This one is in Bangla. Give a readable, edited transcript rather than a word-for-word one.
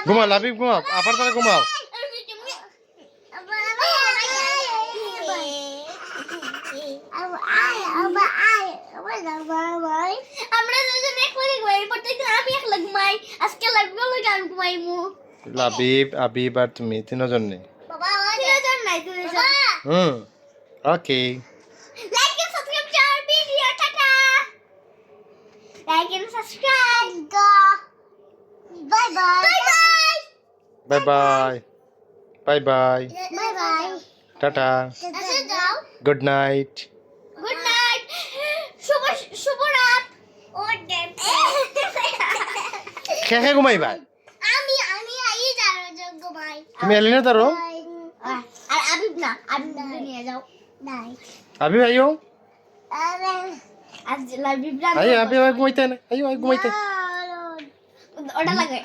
ঘুমাও লাবিব ঘুমাও আপার তারা ঘুমাও আমরা দুজন একলা ঘুমাই প্রত্যেকদিন আমি একলা ঘুমাই আজকে লাগবে গান ঘুমাইমু লাবিব আবিব আর তুমি তিনজন নেই বাবা তিনজন নাই তিনজন okay like and subscribe to our video tata like and subscribe bye bye bye bye bye bye bye bye tata আচ্ছা যাও গুড নাইট গুড নাইট শুভ রাত ও ডেম কে কে ঘুমাইবা আমি আই যারো যোগ্য ভাই তুমি এলি না তারো আর আবিব না আবিব নিয়ে যাও নাই আবিব আইও আজ লাইভ আইও আবিব ঘুমাইতে না আইও ঘুমাইতে ওটা লাগে